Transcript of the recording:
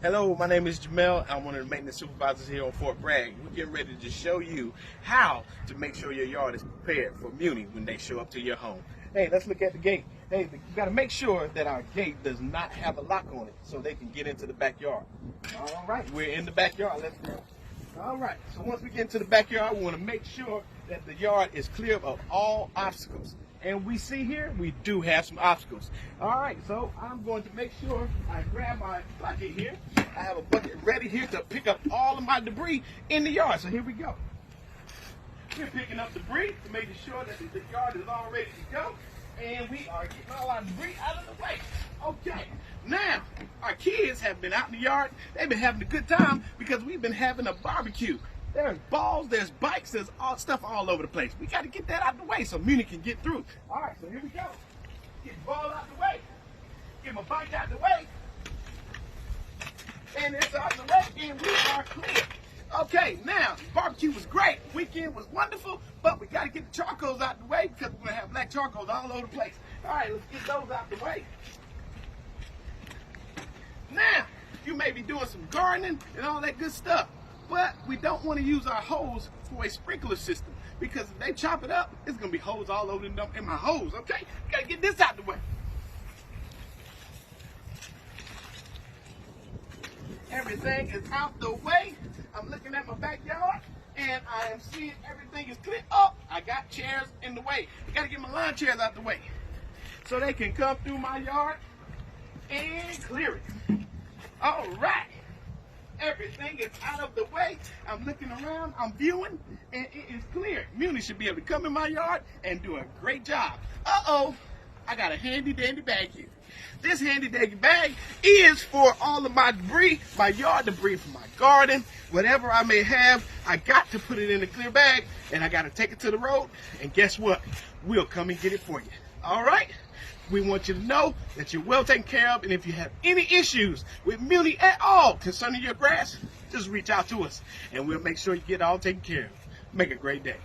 Hello, my name is Jamel. I'm one of the maintenance supervisors here on Fort Bragg. We're getting ready to show you how to make sure your yard is prepared for Muni when they show up to your home. Hey, let's look at the gate. Hey, you got to make sure that our gate does not have a lock on it so they can get into the backyard. All right, we're in the backyard. Let's go. All right, so once we get into the backyard, we want to make sure that the yard is clear of all obstacles. And we see here, we do have some obstacles. All right, so I'm going to make sure I grab my bucket here. I have a bucket ready here to pick up all of my debris in the yard. So here we go. We're picking up debris to make sure that the yard is all ready to go. And we are getting all our debris out of the way. Okay, now our kids have been out in the yard. They've been having a good time because we've been having a barbecue. There's balls, there's bikes, there's all stuff all over the place. We got to get that out of the way so Muni can get through. All right, so here we go. Get the ball out the way. Get my bike out the way. And it's out the way, and we are clear. Okay, now, barbecue was great. Weekend was wonderful, but we got to get the charcoals out the way because we're going to have black charcoals all over the place. All right, let's get those out the way. Now, you may be doing some gardening and all that good stuff, but we don't want to use our hose for a sprinkler system because if they chop it up, it's going to be hose all over in my hose, okay? Got to get this out the way. Everything is out the way. I'm looking at my backyard and I am seeing everything is clear. Oh, I got chairs in the way. I got to get my lawn chairs out the way so they can come through my yard and clear it. All right. Everything is out of the way. I'm looking around, I'm viewing, and it is clear. Muni should be able to come in my yard and do a great job. Uh-oh, I got a handy dandy bag here. This handy dandy bag is for all of my debris, my yard debris from my garden, whatever I may have. I got to put it in a clear bag, and I got to take it to the road, and guess what? We'll come and get it for you. All right? We want you to know that you're well taken care of, and if you have any issues with Muni at all concerning your grass, just reach out to us, and we'll make sure you get all taken care of. Make a great day.